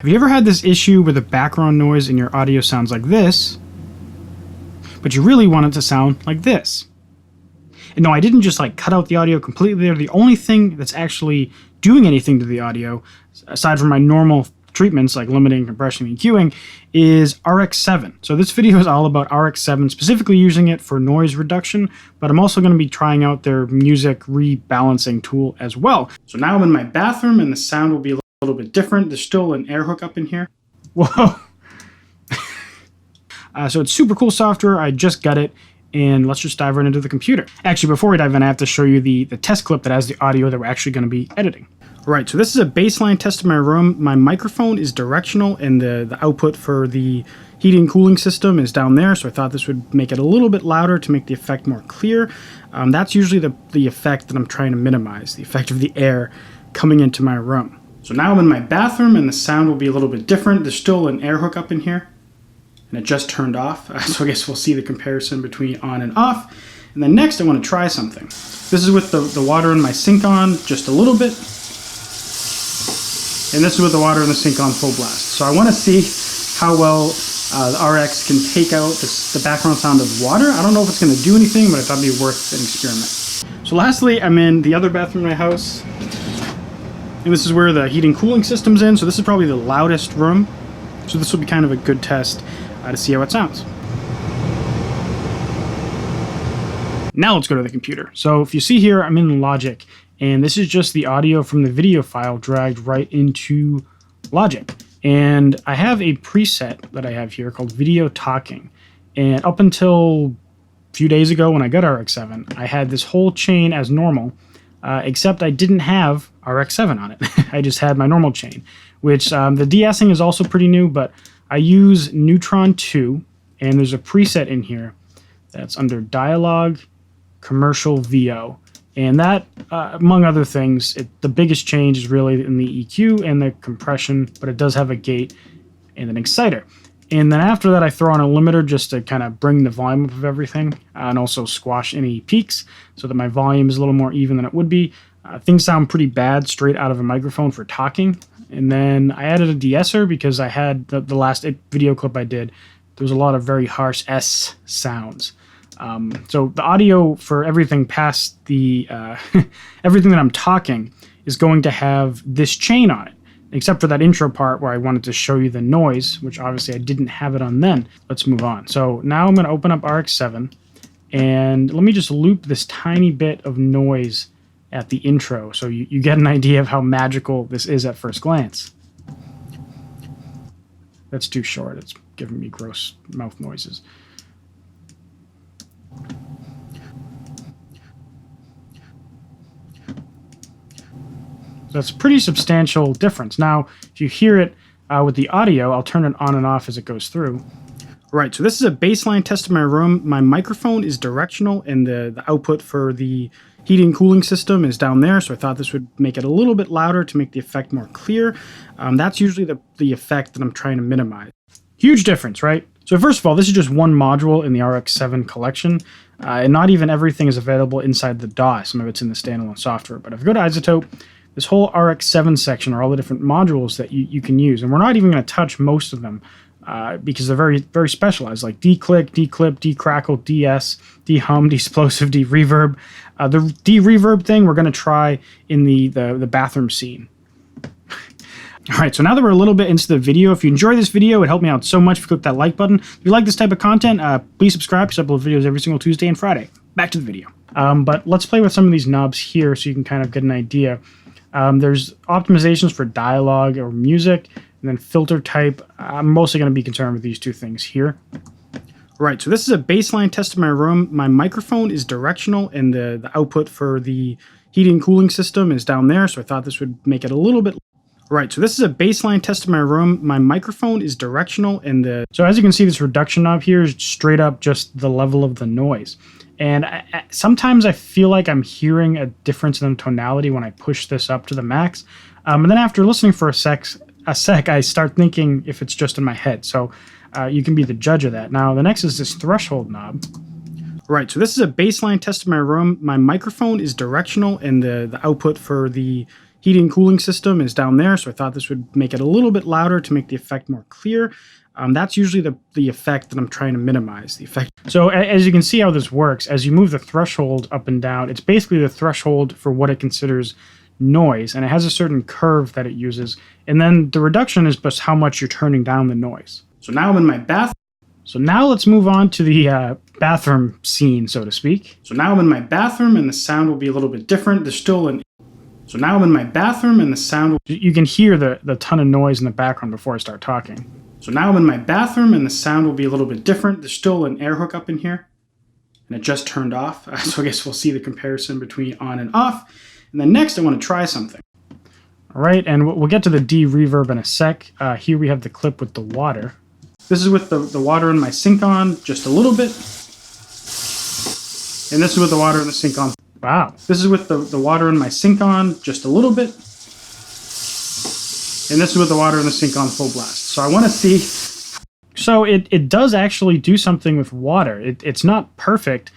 Have you ever had this issue where the background noise in your audio sounds like this, but you really want it to sound like this? And no, I didn't just cut out the audio completely there. The only thing that's actually doing anything to the audio, aside from my normal treatments like limiting, compression, and EQing, is RX7. So this video is all about RX7, specifically using it for noise reduction, but I'm also going to be trying out their music rebalancing tool as well. So now I'm in my bathroom and the sound will be a little bit different. There's still an air hook up in here. Whoa. So it's super cool software. I just got it, and let's just dive right into the computer. Actually, before we dive in, I have to show you the test clip that has the audio that we're actually going to be editing. All right, so this is a baseline test of my room. My microphone is directional, and the output for the heating and cooling system is down there, so I thought this would make it a little bit louder to make the effect more clear. That's usually the effect that I'm trying to minimize, the effect of the air coming into my room. So now I'm in my bathroom and the sound will be a little bit different. There's still an air hook up in here and it just turned off. So I guess we'll see the comparison between on and off. And then next I want to try something. This is with the water in my sink on just a little bit. And this is with the water in the sink on full blast. So I want to see how well the RX can take out the background sound of water. I don't know if it's going to do anything, but I thought it'd be worth an experiment. So lastly, I'm in the other bathroom in my house. And this is where the heating cooling system's in, so this is probably the loudest room. So this will be kind of a good test to see how it sounds. Now let's go to the computer. So if you see here, I'm in Logic, and this is just the audio from the video file dragged right into Logic. And I have a preset that I have here called Video Talking. And up until a few days ago when I got RX7, I had this whole chain as normal, except I didn't have RX7 on it. I just had my normal chain, which the de-essing is also pretty new, but I use Neutron 2, and there's a preset in here that's under Dialogue, Commercial VO. And that, among other things, the biggest change is really in the EQ and the compression, but it does have a gate and an exciter. And then after that, I throw on a limiter just to kind of bring the volume up of everything and also squash any peaks so that my volume is a little more even than it would be. Things sound pretty bad straight out of a microphone for talking. And then I added a de-esser because I had the last video clip I did. There was a lot of very harsh S sounds. So the audio for everything past the everything that I'm talking is going to have this chain on it, except for that intro part where I wanted to show you the noise, which obviously I didn't have it on then. Let's move on. So now I'm going to open up RX7, and let me just loop this tiny bit of noise at the intro so you get an idea of how magical this is at first glance. That's too short. It's giving me gross mouth noises. That's a pretty substantial difference. Now, if you hear it with the audio, I'll turn it on and off as it goes through. Right, so this is a baseline test of my room. My microphone is directional, and the output for the heating and cooling system is down there, so I thought this would make it a little bit louder to make the effect more clear. That's usually the effect that I'm trying to minimize. Huge difference, right? So first of all, this is just one module in the RX7 collection, and not even everything is available inside the DAW. Some of it's in the standalone software, but if you go to Izotope, this whole RX7 section are all the different modules that you can use, and we're not even going to touch most of them because they're very, very specialized, like de-click, de-clip, de-crackle, de-ess, de-hum, de-explosive, de-reverb. The de-reverb thing we're going to try in the bathroom scene. All right, so now that we're a little bit into the video, if you enjoy this video, it would help me out so much if you click that like button. If you like this type of content, please subscribe because I upload videos every single Tuesday and Friday. Back to the video. But let's play with some of these knobs here so you can kind of get an idea. There's optimizations for dialogue or music, and then filter type. I'm mostly going to be concerned with these two things here. Right, so this is a baseline test of my room. My microphone is directional, and the output for the heating and cooling system is down there, so I thought this would make it a little bit. Right, so this is a baseline test of my room. My microphone is directional, and so as you can see, this reduction knob here is straight up just the level of the noise. And sometimes I feel like I'm hearing a difference in the tonality when I push this up to the max. And then after listening for a sec, I start thinking if it's just in my head. So you can be the judge of that. Now, the next is this threshold knob. Right, so this is a baseline test of my room. My microphone is directional, and the output for the heating and cooling system is down there, so I thought this would make it a little bit louder to make the effect more clear. That's usually the effect that I'm trying to minimize, the effect. So as you can see how this works, as you move the threshold up and down, it's basically the threshold for what it considers noise, and it has a certain curve that it uses. And then the reduction is just how much you're turning down the noise. So now I'm in my bathroom. So now let's move on to the bathroom scene, so to speak. So now I'm in my bathroom and the sound will be a little bit different. There's still an... So now I'm in my bathroom and the sound will... You can hear the ton of noise in the background before I start talking. So now I'm in my bathroom and the sound will be a little bit different. There's still an air hook up in here and it just turned off. So I guess we'll see the comparison between on and off. And then next I want to try something. All right, and we'll get to the de-reverb in a sec. Here we have the clip with the water. This is with the water in my sink on just a little bit. And this is with the water in the sink on. Wow. This is with the water in my sink on just a little bit. And this is with the water in the sink on full blast. So I want to see. So it does actually do something with water. It's not perfect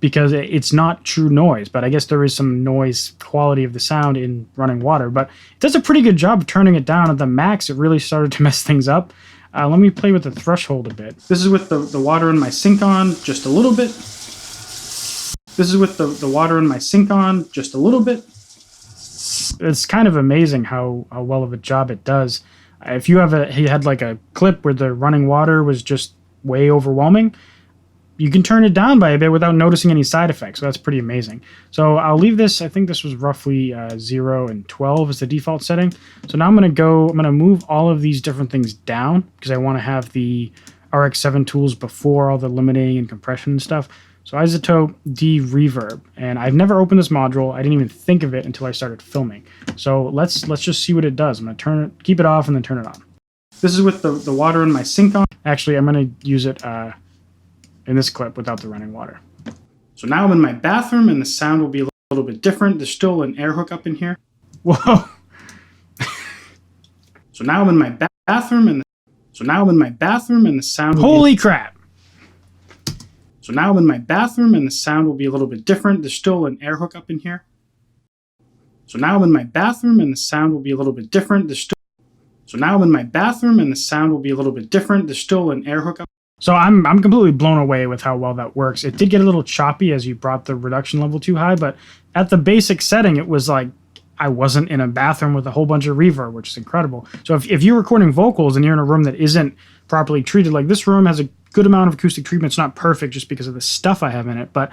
because it's not true noise, but I guess there is some noise quality of the sound in running water. But it does a pretty good job of turning it down. At the max, it really started to mess things up. Let me play with the threshold a bit. This is with the water in my sink on just a little bit. This is with the water in my sink on just a little bit. It's kind of amazing how well of a job it does. If you had like a clip where the running water was just way overwhelming, you can turn it down by a bit without noticing any side effects. So that's pretty amazing. So I'll leave this. I think this was roughly 0 and 12 is the default setting. So now I'm going to move all of these different things down because I want to have the RX7 tools before all the limiting and compression and stuff. So Izotope de-reverb, and I've never opened this module. I didn't even think of it until I started filming. So let's just see what it does. I'm gonna keep it off and then turn it on. This is with the water in my sink on. Actually, I'm gonna use it in this clip without the running water. So now I'm in my bathroom and the sound will be a little bit different. There's still an air hook up in here. Whoa. So now I'm in my bathroom and the sound. Holy crap. So now I'm in my bathroom and the sound will be a little bit different. There's still an air hook up in here. So now I'm in my bathroom and the sound will be a little bit different. So now I'm in my bathroom and the sound will be a little bit different. There's still an air hook up. So I'm completely blown away with how well that works. It did get a little choppy as you brought the reduction level too high, but at the basic setting, it was like I wasn't in a bathroom with a whole bunch of reverb, which is incredible. So if you're recording vocals and you're in a room that isn't properly treated, like this room has a good amount of acoustic treatment. It's not perfect just because of the stuff I have in it, but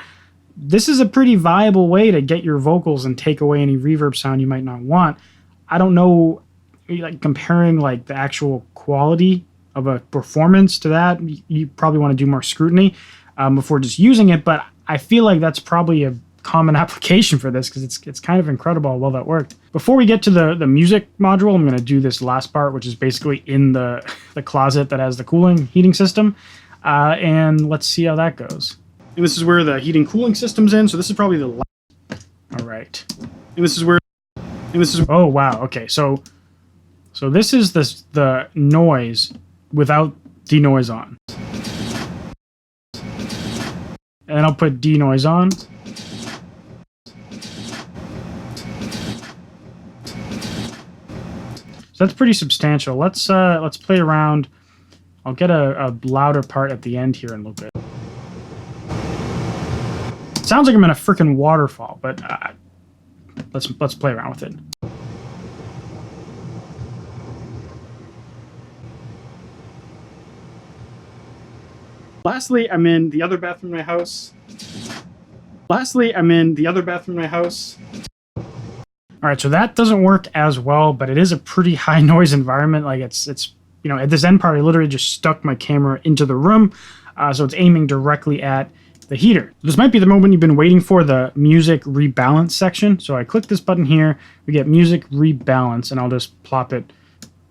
this is a pretty viable way to get your vocals and take away any reverb sound you might not want. I don't know, like comparing like the actual quality of a performance to that, you probably want to do more scrutiny before just using it, but I feel like that's probably a common application for this because it's kind of incredible how well that worked. Before we get to the music module, I'm going to do this last part, which is basically in the closet that has the cooling heating system. And let's see how that goes. And this is where the heating cooling system's in. So this is probably the last. All right. And this is where. Oh wow. Okay. So this is the noise without denoise on. And then I'll put denoise on. So that's pretty substantial. Let's play around. I'll get a louder part at the end here in a little bit. It sounds like I'm in a freaking waterfall, but let's play around with it. Lastly, I'm in the other bathroom in my house. All right, so that doesn't work as well, but it is a pretty high noise environment. Like it's you know, at this end part, I literally just stuck my camera into the room, so it's aiming directly at the heater. This might be the moment you've been waiting for, the music rebalance section. So I click this button here, we get music rebalance, and I'll just plop it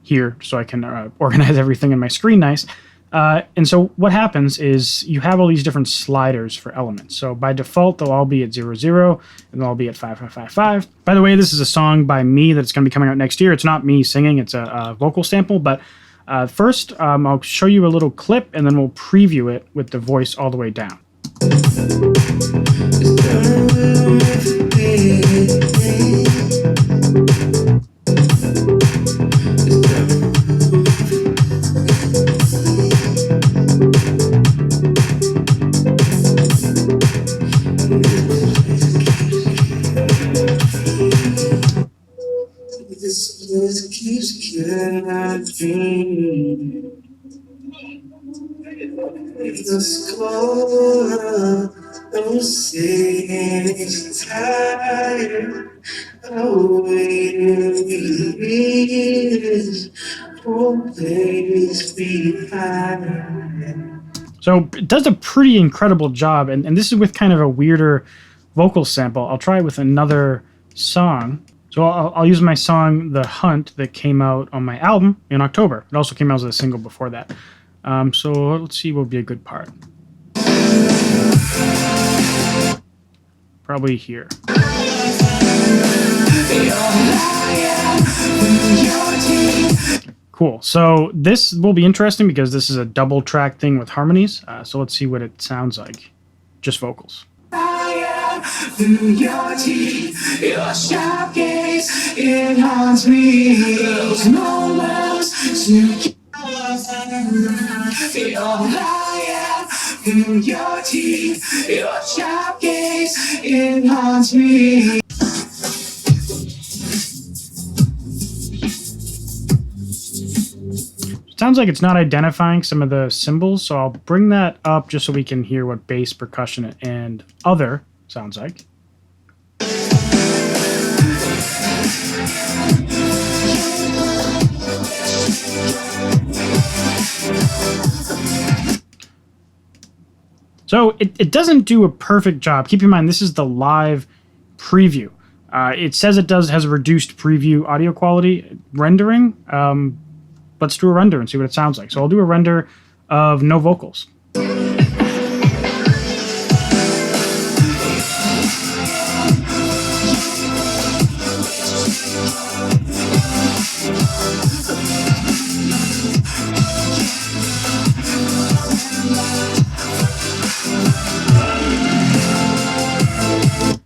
here so I can organize everything in my screen nice. And so what happens is you have all these different sliders for elements. So by default, they'll all be at 0, 0, and they'll all be at 5, 5, 5, 5. By the way, this is a song by me that's going to be coming out next year. It's not me singing, it's a vocal sample, but first I'll show you a little clip and then we'll preview it with the voice all the way down. The score, I'm saying it's tired. Oh, wait, always behind. So it does a pretty incredible job, and this is with kind of a weirder vocal sample. I'll try it with another song. So I'll use my song The Hunt that came out on my album in October. It also came out as a single before that. So let's see what would be a good part. Probably here. Cool. So this will be interesting because this is a double track thing with harmonies. So let's see what it sounds like. Just vocals. Through your teeth, your sharp gaze, it haunts me. Those moments to your liar. Through your teeth, your sharp gaze, it haunts me. Sounds like it's not identifying some of the symbols, so I'll bring that up just so we can hear what bass, percussion, and other sounds like. So it doesn't do a perfect job. Keep in mind, this is the live preview. It says it has a reduced preview audio quality rendering. Let's do a render and see what it sounds like. So I'll do a render of no vocals.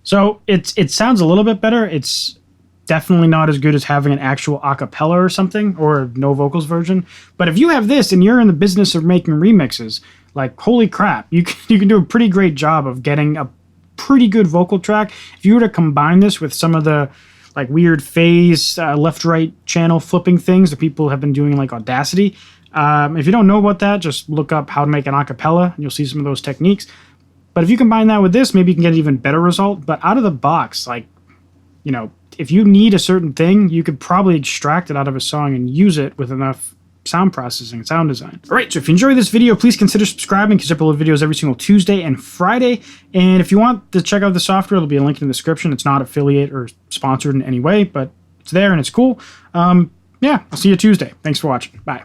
So it sounds a little bit better. It's definitely not as good as having an actual acapella or something, or a no vocals version. But if you have this and you're in the business of making remixes, like, holy crap, you can do a pretty great job of getting a pretty good vocal track. If you were to combine this with some of the like weird phase left-right channel flipping things that people have been doing like Audacity. If you don't know about that, just look up how to make an acapella and you'll see some of those techniques. But if you combine that with this, maybe you can get an even better result. But out of the box, like, you know, if you need a certain thing, you could probably extract it out of a song and use it with enough sound processing and sound design. All right, so if you enjoyed this video, please consider subscribing because I upload videos every single Tuesday and Friday. And if you want to check out the software, there'll be a link in the description. It's not affiliate or sponsored in any way, but it's there and it's cool. Yeah, I'll see you Tuesday. Thanks for watching. Bye.